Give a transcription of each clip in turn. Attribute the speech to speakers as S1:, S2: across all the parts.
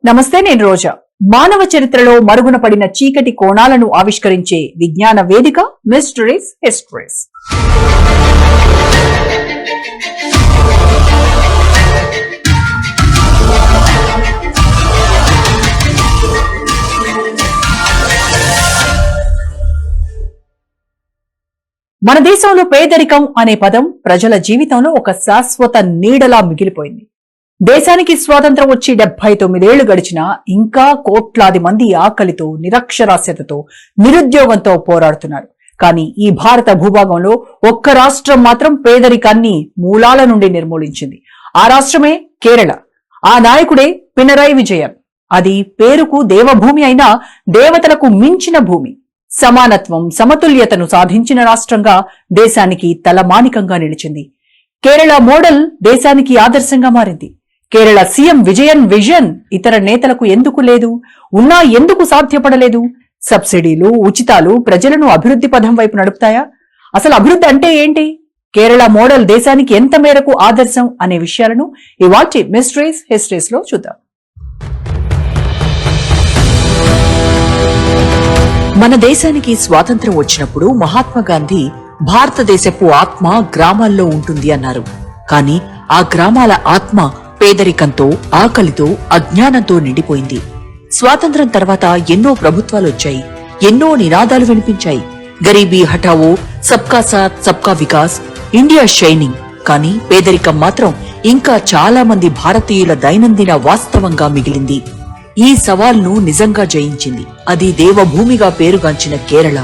S1: నమస్తే, నేను రోజా. మానవ చరిత్రలో మరుగున పడిన చీకటి కోణాలను ఆవిష్కరించే విజ్ఞాన వేదిక మిస్టరీస్ హిస్టరీస్. మన దేశంలో పేదరికం అనే పదం ప్రజల జీవితంలో ఒక శాశ్వత నీడలా మిగిలిపోయింది. దేశానికి స్వాతంత్రం వచ్చి 79 ఏళ్లు గడిచినా ఇంకా కోట్లాది మంది ఆకలితో, నిరక్షరాస్యతతో, నిరుద్యోగంతో పోరాడుతున్నారు. కానీ ఈ భారత భూభాగంలో ఒక్క రాష్ట్రం మాత్రం పేదరికాన్ని మూలాల నుండి నిర్మూలించింది. ఆ రాష్ట్రమే కేరళ. ఆ నాయకుడే పినరయి విజయన్. అది పేరుకు దేవభూమి అయినా దేవతలకు మించిన భూమి. సమానత్వం, సమతుల్యతను సాధించిన రాష్ట్రంగా దేశానికి తలమానికంగా నిలిచింది. కేరళ మోడల్ దేశానికి ఆదర్శంగా మారింది. కేరళ సీఎం విజయన్ విజన్ ఇతర నేతలకు ఎందుకు లేదు? ఉన్నా ఎందుకు సాధ్యపడలేదు? సబ్సిడీలు, ఉచితాలు ప్రజలను అభివృద్ధి పథం వైపు నడుపుతాయా? అసలు అభివృద్ధి అంటే ఏంటి? కేరళ మోడల్ దేశానికి ఎంత మేరకు ఆదర్శం అనే విషయాలను ఇవాల్టి మిస్టరీస్ హిస్టరీస్ లో చూద్దాం. మన దేశానికి స్వాతంత్ర్యం వచ్చినప్పుడు మహాత్మా గాంధీ భారతదేశపు ఆత్మ గ్రామాల్లో ఉంటుంది అన్నారు. కానీ ఆ గ్రామాల ఆత్మ పేదరికంతో, ఆకలితో, అజ్ఞానంతో నిండిపోయింది. స్వాతంత్ర్యం తర్వాత ఎన్నో ప్రభుత్వాలు వచ్చాయి, ఎన్నో నినాదాలు వినిపించాయి. గరీబీ హఠావో, సబ్కా సాత్ సబ్కా వికాస్, ఇండియా షైనింగ్. కానీ పేదరికం మాత్రం ఇంకా చాలా మంది భారతీయుల దైనందిన వాస్తవంగా మిగిలింది. ఈ సవాల్ను నిజంగా జయించింది అది దేవభూమిగా పేరుగాంచిన కేరళ.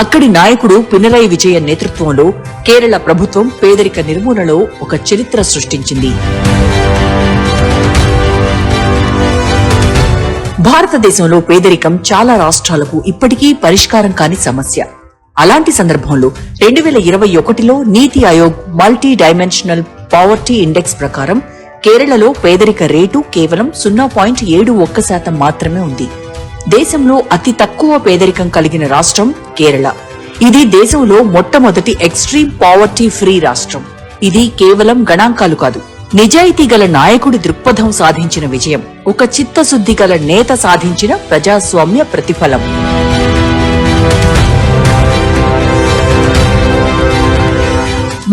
S1: అక్కడి నాయకుడు పినరయి విజయన్ నేతృత్వంలో కేరళ ప్రభుత్వం పేదరిక నిర్మూలనలో ఒక చరిత్ర సృష్టించింది. భారతదేశంలో పేదరికం చాలా రాష్ట్రాలకు ఇప్పటికీ పరిష్కారం కాని సమస్య. అలాంటి సందర్భంలో 2021లో నీతి Aayog multi dimensional poverty index ప్రకారం కేరళలో పేదరిక రేటు కేవలం 0.71% మాత్రమే ఉంది. దేశంలో అతి తక్కువ పేదరికం కలిగిన రాష్ట్రం కేరళ. ఇది దేశంలో మొట్టమొదటి ఎక్స్ట్రీమ్ పావర్టీ ఫ్రీ రాష్ట్రం. ఇది కేవలం గణాంకాలు కాదు, నిజాయితీ గల నాయకుడి దృక్పథం సాధించిన విజయం, ఒక చిత్తశుద్ధి గల నేత సాధించిన ప్రజాస్వామ్య ప్రతిఫలం.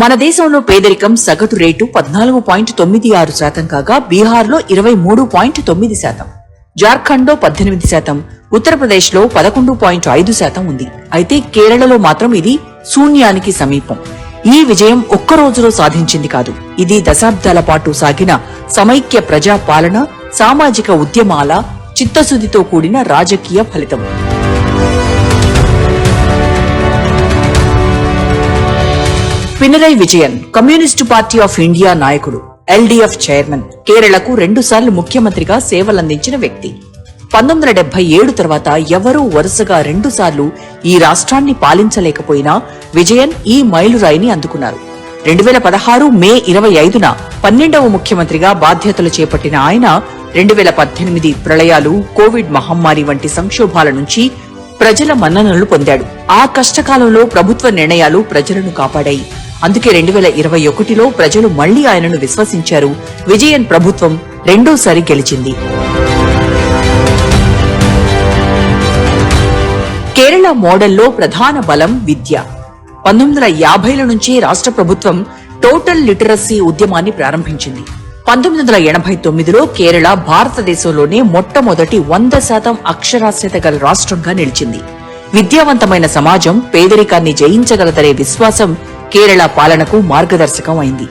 S1: మన దేశంలో పేదరికం సగటు రేటు 14.96% కాగా బీహార్లో 23.9%, జార్ఖండ్లో 18%, ఉత్తరప్రదేశ్లో 11.5% ఉంది. అయితే కేరళలో మాత్రం ఇది శూన్యానికి సమీపం. ఈ విజయం ఒక్క రోజులో సాధించింది కాదు, ఇది దశాబ్దాల పాటు సాగిన సమైక్య ప్రజా పాలన, సామాజిక ఉద్యమాల, చిత్తశుద్ధితో కూడిన రాజకీయ ఫలితం. Pinarayi Vijayan communist party of India నాయకుడు, ఎల్డీఎఫ్ చైర్మన్, కేరళకు 2 సార్లు ముఖ్యమంత్రిగా సేవలందించిన వ్యక్తి. 1977 తర్వాత ఎవరూ వరుసగా 2 సార్లు ఈ రాష్ట్రాన్ని పాలించలేకపోయినా విజయన్ ఈ మైలురాయిని అందుకున్నారు. 2016 మే 25న 12వ ముఖ్యమంత్రిగా బాధ్యతలు చేపట్టిన ఆయన 2018 ప్రళయాలు, కోవిడ్ మహమ్మారి వంటి సంక్షోభాల నుంచి ప్రజల మన్ననలు పొందాడు. ఆ కష్టకాలంలో ప్రభుత్వ నిర్ణయాలు ప్రజలను కాపాడాయి. అందుకే 2021లో ప్రజలు మళ్లీ ఆయనను విశ్వసించారు. విజయన్ ప్రభుత్వం రెండోసారి గెలిచింది. కేరళ మోడల్లో ప్రధాన బలం విద్య. 1950ల నుంచి రాష్ట్ర ప్రభుత్వం టోటల్ లిటరసీ ఉద్యమాన్ని ప్రారంభించింది. 1989లో కేరళ భారతదేశంలోనే మొట్టమొదటి 100% అక్షరాస్యత గల రాష్ట్రంగా నిలిచింది. విద్యావంతమైన సమాజం పేదరికాన్ని జయించగలదనే విశ్వాసం కేరళ పాలనకు మార్గదర్శకం అయింది.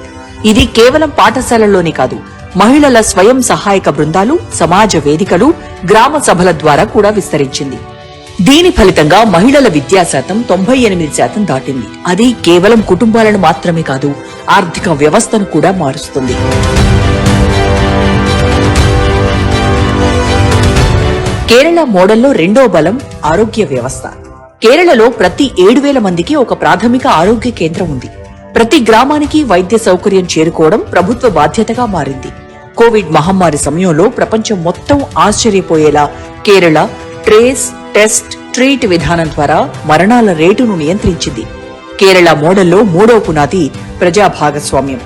S1: ఇది కేవలం పాఠశాలల్లోనే కాదు, మహిళల స్వయం సహాయక బృందాలు, సమాజ వేదికలు, గ్రామ సభల ద్వారా కూడా విస్తరించింది. దీని ఫలితంగా మహిళల విద్యా శాతం 98% దాటింది. అది కేవలం కుటుంబాలను మాత్రమే కాదు, ఆర్థిక వ్యవస్థను కూడా మారుస్తుంది. కేరళ మోడల్లో రెండో బలం ఆరోగ్య వ్యవస్థ. కేరళలో ప్రతి 7,000 మందికి ఒక ప్రాథమిక ఆరోగ్య కేంద్రం ఉంది. ప్రతి గ్రామానికి వైద్య సౌకర్యం చేరుకోవడం ప్రభుత్వ బాధ్యతగా మారింది. కోవిడ్ మహమ్మారి సమయంలో ప్రపంచం మొత్తం ఆశ్చర్యపోయేలా కేరళ ట్రేస్, టెస్ట్, ట్రీట్ విధానం ద్వారా మరణాల రేటును నియంత్రించింది. కేరళ మోడల్లో మూడో పునాది ప్రజా భాగస్వామ్యం.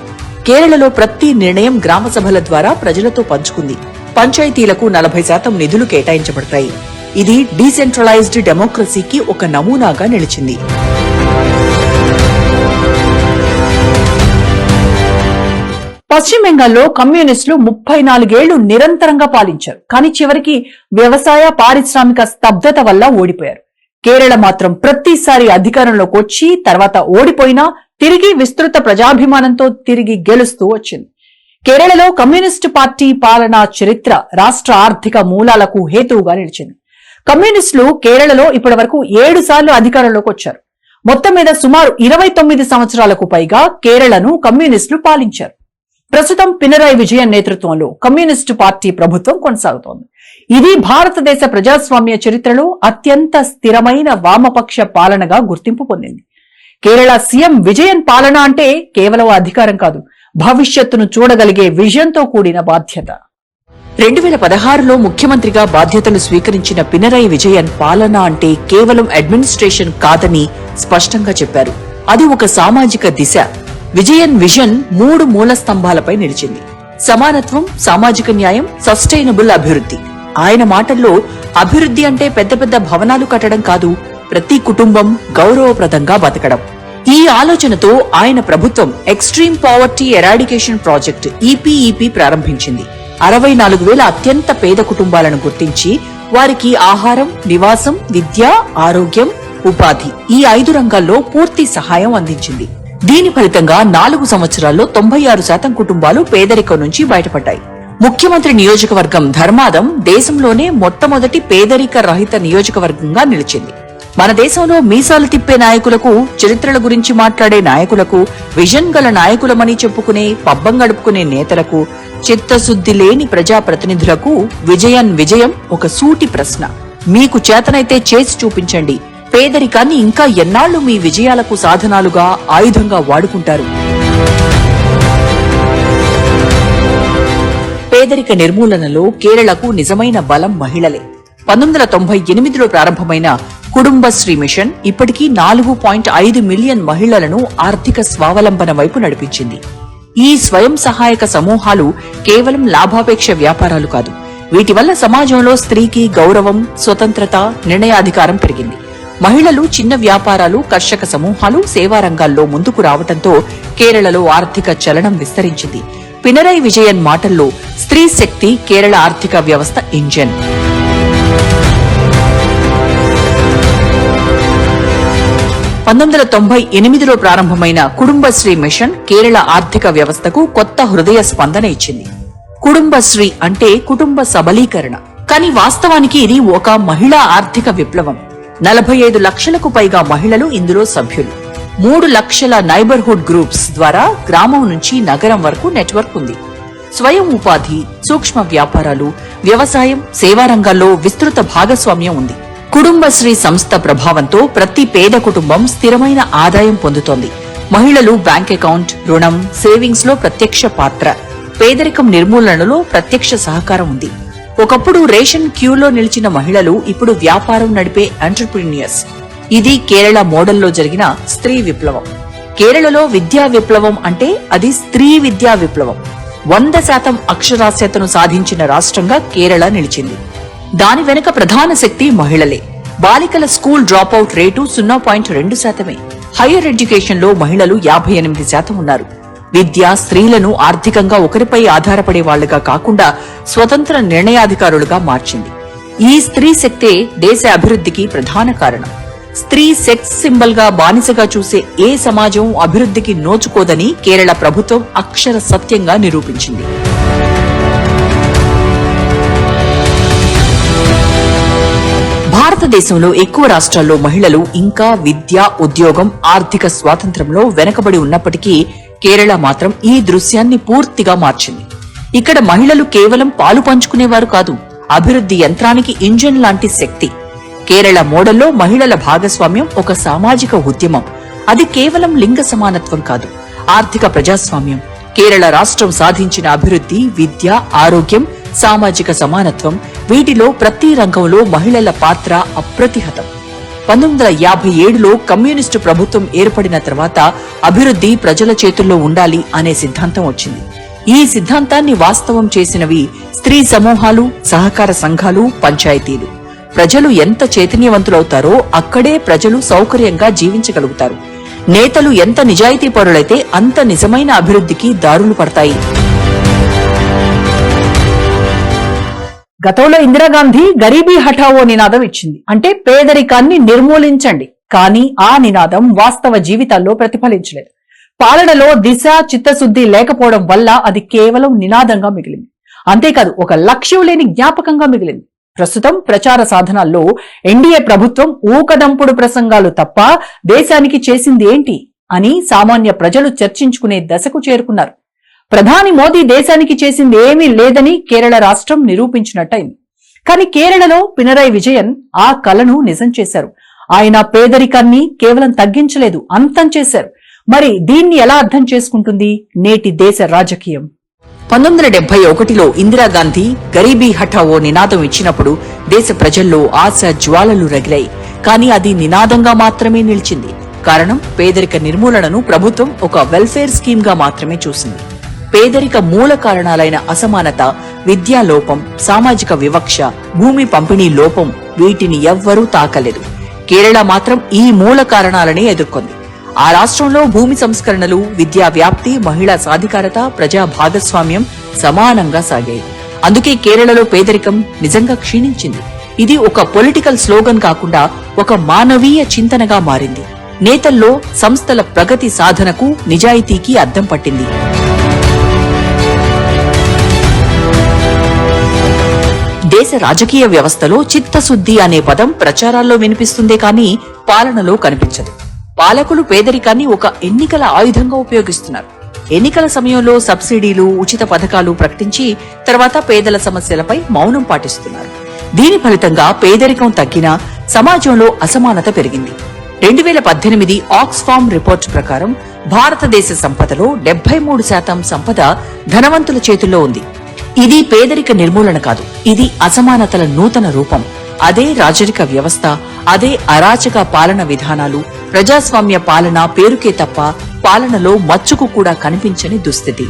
S1: కేరళలో ప్రతి నిర్ణయం గ్రామ సభల ద్వారా ప్రజలతో పంచుకుంది. పంచాయతీలకు 40% నిధులు కేటాయించబడతాయి. ఇది డీసెంట్రలైజ్డ్ డెమోక్రసీకి ఒక నమూనాగా నిలిచింది. పశ్చిమ బెంగాల్లో కమ్యూనిస్టులు 34 ఏళ్లు నిరంతరంగా పాలించారు. కానీ చివరికి వ్యవసాయ పారిశ్రామిక స్తబ్దత వల్ల ఓడిపోయారు. కేరళ మాత్రం ప్రతిసారి అధికారంలోకి వచ్చి తర్వాత ఓడిపోయినా తిరిగి విస్తృత ప్రజాభిమానంతో తిరిగి గెలుస్తూ వచ్చింది. కేరళలో కమ్యూనిస్టు పార్టీ పాలనా చరిత్ర రాష్ట్ర ఆర్థిక మూలాలకు హేతువుగా నిలిచింది. కమ్యూనిస్టులు కేరళలో ఇప్పటి వరకు 7 సార్లు అధికారంలోకి వచ్చారు. మొత్తం మీద సుమారు 29 సంవత్సరాలకు పైగా కేరళను కమ్యూనిస్టులు పాలించారు. ప్రస్తుతం పినరాయి విజయన్ నేతృత్వంలో కమ్యూనిస్టు పార్టీ ప్రభుత్వం కొనసాగుతోంది. ఇది భారతదేశ ప్రజాస్వామ్య చరిత్రలో అత్యంత స్థిరమైన వామపక్ష పాలనగా గుర్తింపు పొందింది. కేరళ సీఎం విజయన్ పాలన అంటే కేవలం అధికారం కాదు, భవిష్యత్తును చూడగలిగే విజన్తో కూడిన బాధ్యత. 2016లో ముఖ్యమంత్రిగా బాధ్యతలు స్వీకరించిన పినరాయి విజయన్ పాలన అంటే కేవలం అడ్మినిస్ట్రేషన్ కాదని స్పష్టంగా చెప్పారు. అది ఒక సామాజిక దిశ. విజయన్ విజన్ 3 మూల స్తంభాలపై నిలిచింది: సమానత్వం, సామాజిక న్యాయం, సస్టైనబుల్ అభివృద్ధి. ఆయన మాటల్లో అభివృద్ధి అంటే పెద్ద పెద్ద భవనాలు కట్టడం కాదు, ప్రతి కుటుంబం గౌరవప్రదంగా బతకడం. ఈ ఆలోచనతో ఆయన ప్రభుత్వం ఎక్స్ట్రీమ్ పావర్టీ ఎరాడికేషన్ ప్రాజెక్ట్ ఈపీఈపీ ప్రారంభించింది. 64,000 అత్యంత పేద కుటుంబాలను గుర్తించి వారికి ఆహారం, నివాసం, విద్య, ఆరోగ్యం, ఉపాధి ఈ 5 రంగాల్లో పూర్తి సహాయం అందించింది. దీని ఫలితంగా 4 సంవత్సరాల్లో 96% కుటుంబాలు పేదరికం నుంచి బయటపడ్డాయి. ముఖ్యమంత్రి నియోజకవర్గం ధర్మాదం దేశంలోనే మొట్టమొదటి పేదరిక రహిత నియోజకవర్గంగా నిలిచింది. మన దేశంలో మీసాలు తిప్పే నాయకులకు, చరిత్రల గురించి మాట్లాడే నాయకులకు, విజన్ గల నాయకులమని చెప్పుకునే పబ్బం గడుపుకునే నేతలకు, చిత్తశుద్ధి లేని ప్రజాప్రతినిధులకు విజయం ఒక సూటి ప్రశ్న. మీకు చేతనైతే చేసి చూపించండి. పేదరికాన్ని ఇంకా ఎన్నాళ్లు మీ విజయాలకు సాధనాలుగా, ఆయుధంగా వాడుకుంటారు? పేదరిక నిర్మూలనలో కేరళకు నిజమైన బలం మహిళలే. 1998లో ప్రారంభమైన కుటుంబశ్రీ మిషన్ ఇప్పటికీ 4.5 మిలియన్ మహిళలను ఆర్థిక స్వావలంబన వైపు నడిపించింది. ఈ స్వయం సహాయక సమూహాలు కేవలం లాభాపేక్ష వ్యాపారాలు కాదు. వీటి వల్ల సమాజంలో స్త్రీకి గౌరవం, స్వతంత్రత, నిర్ణయాధికారం పెరిగింది. మహిళలు చిన్న వ్యాపారాలు, కర్షక సమూహాలు, సేవా రంగాల్లో ముందుకు రావడంతో కేరళలో ఆర్థిక చలనం విస్తరించింది. పినరాయి విజయన్ మాటల్లో స్త్రీ శక్తి కేరళ ఆర్థిక వ్యవస్థ ఇంజన్. 1998లో ప్రారంభమైన కుటుంబశ్రీ మిషన్ కేరళ ఆర్థిక వ్యవస్థకు కొత్త హృదయ స్పందన ఇచ్చింది. కుటుంబశ్రీ అంటే కుటుంబ సబలీకరణ, కానీ వాస్తవానికి ఇది ఒక మహిళా ఆర్థిక విప్లవం. 45 లక్షలకు పైగా మహిళలు ఇందులో సభ్యులు. 3 లక్షల నైబర్హుడ్ గ్రూప్స్ ద్వారా గ్రామం నుంచి నగరం వరకు నెట్వర్క్ ఉంది. స్వయం ఉపాధి, సూక్ష్మ వ్యాపారాలు, వ్యవసాయం, సేవా రంగాల్లో విస్తృత భాగస్వామ్యం ఉంది. కుటుంబశ్రీ సంస్థ ప్రభావంతో ప్రతి పేద కుటుంబం స్థిరమైన ఆదాయం పొందుతోంది. మహిళలు బ్యాంక్ అకౌంట్, రుణం, సేవింగ్స్ లో ప్రత్యక్ష పాత్ర, పేదరికం నిర్మూలనలో ప్రత్యక్ష సహకారం ఉంది. ఒకప్పుడు రేషన్ క్యూలో నిలిచిన మహిళలు ఇప్పుడు వ్యాపారం నడిపే ఎంటర్‌ప్రెన్యూర్స్. ఇది కేరళ మోడల్లో జరిగిన స్త్రీ విప్లవం. కేరళలో విద్యా విప్లవం అంటే అది స్త్రీ విద్యా విప్లవం. 100% అక్షరాస్యతను సాధించిన రాష్ట్రంగా కేరళ నిలిచింది. దాని వెనుక ప్రధాన శక్తి మహిళలే. బాలికల school dropout rate 0.2%. Higher education లో మహిళలు 58% ఉన్నారు. విద్య స్త్రీలను ఆర్థికంగా ఒకరిపై ఆధారపడే వాళ్లుగా కాకుండా స్వతంత్ర నిర్ణయాధికారులుగా మార్చింది. ఈ స్త్రీ శక్తే దేశ అభివృద్ధికి ప్రధాన కారణం. స్త్రీ సెక్స్ సింబల్ గా బానిసగా చూసే ఏ సమాజం అభివృద్ధికి నోచుకోదని కేరళ ప్రభుత్వం అక్షర సత్యంగా నిరూపించింది. భారతదేశంలో ఎక్కువ రాష్ట్రాల్లో మహిళలు ఇంకా విద్య, ఉద్యోగం, ఆర్థిక స్వాతంత్ర్యంలో వెనకబడి ఉన్నప్పటికీ కేరళ మాత్రం ఈ దృశ్యాన్ని పూర్తిగా మార్చింది. ఇక్కడ మహిళలు కేవలం పాలు పంచుకునేవారు కాదు, అభివృద్ధి యంత్రానికి ఇంజన్ లాంటి శక్తి. కేరళ మోడల్లో మహిళల భాగస్వామ్యం ఒక సామాజిక ఉద్యమం. అది కేవలం లింగ సమానత్వం కాదు, ఆర్థిక ప్రజాస్వామ్యం. కేరళ రాష్ట్రం సాధించిన అభివృద్ధి, విద్య, ఆరోగ్యం, సామాజిక సమానత్వం, వీటిలో ప్రతి రంగంలో మహిళల పాత్ర అప్రతిహతం. 1957లో కమ్యూనిస్టు ప్రభుత్వం ఏర్పడిన తర్వాత అభివృద్ధి ప్రజల చేతుల్లో ఉండాలి అనే సిద్ధాంతం వచ్చింది. ఈ సిద్ధాంతాన్ని వాస్తవం చేసినవి స్త్రీ సమూహాలు, సహకార సంఘాలు, పంచాయతీలు. ప్రజలు ఎంత చైతన్యవంతులవుతారో అక్కడే ప్రజలు సౌకర్యంగా జీవించగలుగుతారు. నేతలు ఎంత నిజాయితీపరులైతే అంత నిజమైన అభివృద్ధికి దారులు పడతాయి. గతంలో ఇందిరాగాంధీ గరీబీ హఠావో నినాదం ఇచ్చింది. అంటే పేదరికాన్ని నిర్మూలించండి. కానీ ఆ నినాదం వాస్తవ జీవితాల్లో ప్రతిఫలించలేదు. పాలనలో దిశ, చిత్తశుద్ధి లేకపోవడం వల్ల అది కేవలం నినాదంగా మిగిలింది. అంతేకాదు, ఒక లక్ష్యం లేని జ్ఞాపకంగా మిగిలింది. ప్రస్తుతం ప్రచార సాధనాల్లో ఎన్డీఏ ప్రభుత్వం ఊకదంపుడు ప్రసంగాలు తప్ప దేశానికి చేసింది ఏంటి అని సామాన్య ప్రజలు చర్చించుకునే దశకు చేరుకున్నారు. ప్రధాని మోదీ దేశానికి చేసింది ఏమీ లేదని కేరళ రాష్ట్రం నిరూపించినట్టయింది. కానీ కేరళలో పినరయ్ విజయన్ ఆ కలను నిజం చేశారు. ఆయన పేదరికాన్ని కేవలం తగ్గించలేదు, అంతం చేశారు. మరి దీన్ని ఎలా అర్థం చేసుకుంటుంది నేటి దేశ రాజకీయం? 1971లో ఇందిరాగాంధీ గరీబీ హఠావో నినాదం ఇచ్చినప్పుడు దేశ ప్రజల్లో ఆశ జ్వాలలు రగిలాయి. కానీ అది నినాదంగా మాత్రమే నిలిచింది. కారణం, పేదరిక నిర్మూలనను ప్రభుత్వం ఒక వెల్ఫేర్ స్కీమ్ గా మాత్రమే చూసింది. పేదరిక మూల కారణాలైన అసమానత, విద్యా లోపం, సామాజిక వివక్ష, భూమి పంపిణీ లోపం వీటిని ఎవ్వరూ తాకలేదు. కేరళ మాత్రం ఈ మూల కారణాలనే ఎదుర్కొంది. ఆ రాష్ట్రంలో భూమి సంస్కరణలు, విద్యా వ్యాప్తి, మహిళా సాధికారత, ప్రజా భాగస్వామ్యం సమానంగా సాగాయి. అందుకే కేరళలో పేదరికం నిజంగా క్షీణించింది. ఇది ఒక పొలిటికల్ స్లోగన్ కాకుండా ఒక మానవీయ చింతనగా మారింది. నేతల్లో, సంస్థల ప్రగతి సాధనకు, నిజాయితీకి అద్దం పట్టింది. దేశ రాజకీయ వ్యవస్థలో చిత్తశుద్ధి అనే పదం ప్రచారాల్లో వినిపిస్తుందే కానీ పాలనలో కనిపించదు. పాలకులు పేదరికాన్ని ఒక ఎన్నికల ఆయుధంగా ఉపయోగిస్తున్నారు. ఎన్నికల సమయంలో సబ్సిడీలు, ఉచిత పథకాలు ప్రకటించి తర్వాత పేదల సమస్యలపై మౌనం పాటిస్తున్నారు. దీని ఫలితంగా పేదరికం తగ్గినా సమాజంలో అసమానత పెరిగింది. 2018 ఆక్స్ఫామ్ రిపోర్టు ప్రకారం భారతదేశ సంపదలో 73% సంపద ధనవంతుల చేతుల్లో ఉంది. ఇది పేదరిక నిర్మూలన కాదు, ఇది అసమానతల నూతన రూపం. అదే రాజరిక వ్యవస్థ, అదే అరాచక పాలన విధానాలు, ప్రజాస్వామ్య పాలన పేరుకే తప్ప పాలనలో మచ్చుకు కూడా కనిపించని దుస్థితి.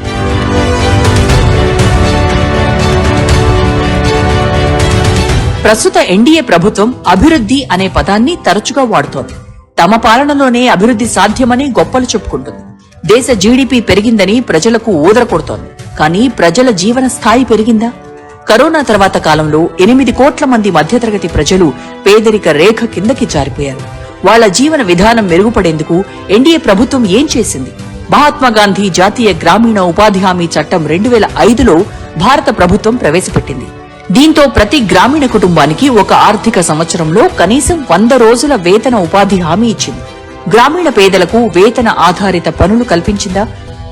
S1: ప్రస్తుత ఎన్డీఏ ప్రభుత్వం అభివృద్ధి అనే పదాన్ని తరచుగా వాడుతోంది. తమ పాలనలోనే అభివృద్ధి సాధ్యమని గొప్పలు చెప్పుకుంటుంది. దేశ జీడీపీ పెరిగిందని ప్రజలకు ఊదర కొడుతోంది. కానీ ప్రజల జీవన స్థాయి పెరిగిందా? కరోనా తర్వాత కాలంలో 8 కోట్ల మంది మధ్యతరగతి ప్రజలు పేదరిక రేఖ కిందకి జారిపోయారు. వాళ్ల జీవన విధానం మెరుగుపడేందుకు ఎన్డీఏ ప్రభుత్వం ఏం చేసింది? మహాత్మాగాంధీ జాతీయ గ్రామీణ ఉపాధి హామీ చట్టం 2005లో భారత ప్రభుత్వం ప్రవేశపెట్టింది. దీంతో ప్రతి గ్రామీణ కుటుంబానికి ఒక ఆర్థిక సంవత్సరంలో కనీసం 100 రోజుల వేతన ఉపాధి హామీ ఇచ్చింది. గ్రామీణ పేదలకు వేతన ఆధారిత పనులు కల్పించిందా?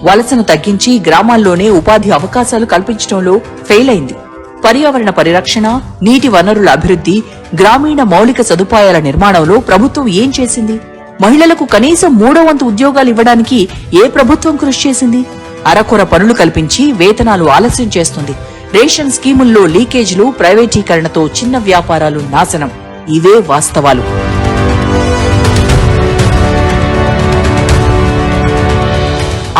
S1: వలసను తగ్గించి గ్రామాల్లోనే ఉపాధి అవకాశాలు కల్పించడంలో ఫెయిల్ అయింది. పర్యావరణ పరిరక్షణ, నీటి వనరుల అభివృద్ధి, గ్రామీణ మౌలిక సదుపాయాల నిర్మాణంలో ప్రభుత్వం ఏం చేసింది? మహిళలకు కనీసం 3వ వంతు ఉద్యోగాలు ఇవ్వడానికి ఏ ప్రభుత్వం కృషి చేసింది? అరకొర పనులు కల్పించి వేతనాలు ఆలస్యం చేస్తుంది. రేషన్ స్కీముల్లో లీకేజీలు, ప్రైవేటీకరణతో చిన్న వ్యాపారాలు నాశనం. ఇవే వాస్తవాలు.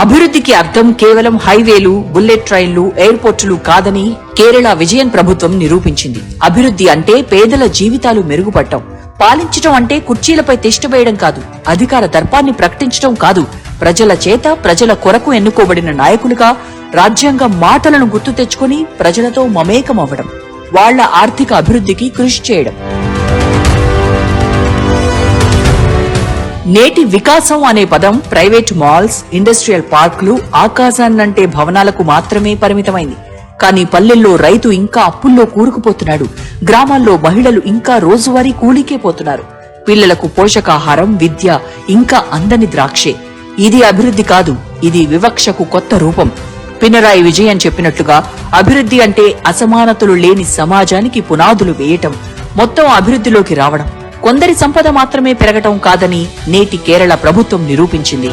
S1: అభివృద్ధికి అర్థం కేవలం హైవేలు, బుల్లెట్ ట్రైన్లు, ఎయిర్పోర్టులు కాదని కేరళ విజయన్ ప్రభుత్వం నిరూపించింది. అభివృద్ధి అంటే పేదల జీవితాలు మెరుగుపడటం. పాలించడం అంటే కుర్చీలపై తిష్టవేయడం కాదు, అధికార దర్పాన్ని ప్రకటించడం కాదు, ప్రజల చేత ప్రజల కొరకు ఎన్నుకోబడిన నాయకులుగా రాజ్యాంగ మాటలను గుర్తు తెచ్చుకుని ప్రజలతో మమేకమవ్వడం, వాళ్ల ఆర్థిక అభివృద్ధికి కృషి చేయడం. నేటి వికాసం అనే పదం ప్రైవేటు మాల్స్, ఇండస్ట్రియల్ పార్కులు, ఆకాశాన్నంటే భవనాలకు మాత్రమే పరిమితమైంది. కానీ పల్లెల్లో రైతు ఇంకా అప్పుల్లో కూరుకుపోతున్నాడు. గ్రామాల్లో మహిళలు ఇంకా రోజువారీ కూలీకే పోతున్నారు. పిల్లలకు పోషకాహారం, విద్య ఇంకా అందని ద్రాక్షే. ఇది అభివృద్ధి కాదు, ఇది వివక్షకు కొత్త రూపం. పినరాయి విజయన్ చెప్పినట్లుగా అభివృద్ధి అంటే అసమానతలు లేని సమాజానికి పునాదులు వేయటం, మొత్తం అభివృద్ధిలోకి రావడం, కొందరి సంపద మాత్రమే పెరగటం కాదని నేటి కేరళ ప్రభుత్వం నిరూపించింది.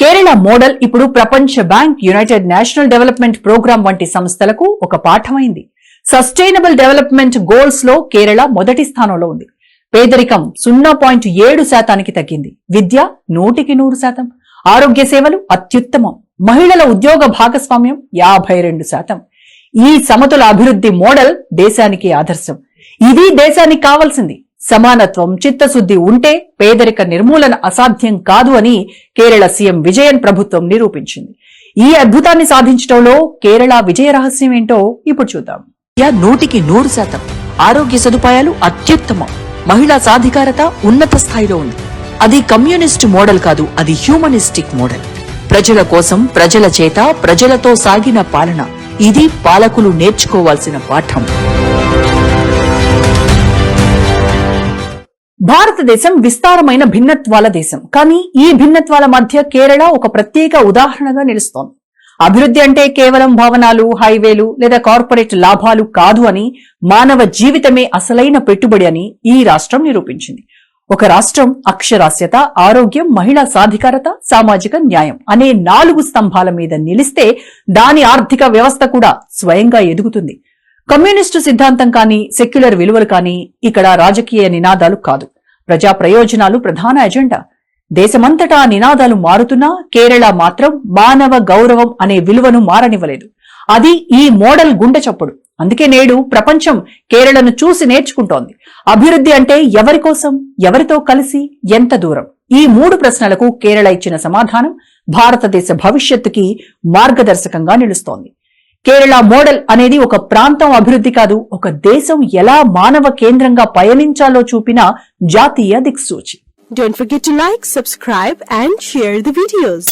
S1: కేరళ మోడల్ ఇప్పుడు ప్రపంచ bank, united national development programme వంటి సంస్థలకు ఒక పాఠమైంది. సస్టైనబుల్ డెవలప్మెంట్ గోల్స్ లో కేరళ మొదటి స్థానంలో ఉంది. పేదరికం 0.7% తగ్గింది. విద్య 100%. ఆరోగ్య సేవలు అత్యుత్తమం. మహిళల ఉద్యోగ భాగస్వామ్యం 52%. ఈ సమతుల అభివృద్ధి మోడల్ దేశానికి ఆదర్శం. ఇది దేశానికి కావాల్సింది. సమానత్వం, చిత్తశుద్ధి ఉంటే పేదరిక నిర్మూలన అసాధ్యం కాదు అని కేరళ సీఎం విజయన్ ప్రభుత్వం నిరూపించింది. ఈ అద్భుతాన్ని సాధించడంలో కేరళ విజయ రహస్యం ఏంటో ఇప్పుడు చూద్దాం. 100%. ఆరోగ్య సదుపాయాలు అత్యుత్తమం. మహిళా సాధికారత ఉన్నత స్థాయిలో ఉంది. అది కమ్యూనిస్ట్ మోడల్ కాదు, అది హ్యూమనిస్టిక్ మోడల్. ప్రజల కోసం, ప్రజల చేత, ప్రజలతో సాగిన పాలన. ఇది పాలకులు నేర్చుకోవాల్సిన పాఠం. భారతదేశం విస్తారమైన భిన్నత్వాల దేశం. కానీ ఈ భిన్నత్వాల మధ్య కేరళ ఒక ప్రత్యేక ఉదాహరణగా నిలుస్తోంది. అభివృద్ధి అంటే కేవలం భవనాలు, హైవేలు లేదా కార్పొరేట్ లాభాలు కాదు అని, మానవ జీవితమే అసలైన పెట్టుబడి అని ఈ రాష్ట్రం నిరూపించింది. ఒక రాష్ట్రం అక్షరాస్యత, ఆరోగ్యం, మహిళా సాధికారత, సామాజిక న్యాయం అనే 4 స్తంభాల మీద నిలిస్తే దాని ఆర్థిక వ్యవస్థ కూడా స్వయంగా ఎదుగుతుంది. కమ్యూనిస్టు సిద్ధాంతం కానీ, సెక్యులర్ విలువలు కానీ ఇక్కడ రాజకీయ నినాదాలు కాదు. ప్రజా ప్రయోజనాలు ప్రధాన ఎజెండా. దేశమంతటా నినాదాలు మారుతున్నా కేరళ మాత్రం మానవ గౌరవం అనే విలువను మారనివ్వలేదు. అది ఈ మోడల్ గుండె చప్పుడు. అందుకే నేడు ప్రపంచం కేరళను చూసి నేర్చుకుంటోంది. అభివృద్ధి అంటే ఎవరి కోసం, ఎవరితో కలిసి, ఎంత దూరం? ఈ 3 ప్రశ్నలకు కేరళ ఇచ్చిన సమాధానం భారతదేశ భవిష్యత్తుకి మార్గదర్శకంగా నిలుస్తోంది. కేరళ మోడల్ అనేది ఒక ప్రాంతం అభివృద్ధి కాదు, ఒక దేశం ఎలా మానవ కేంద్రంగా పయనించాలో చూపిన జాతీయ దిక్సూచి.
S2: Don't forget to like, subscribe and share the videos.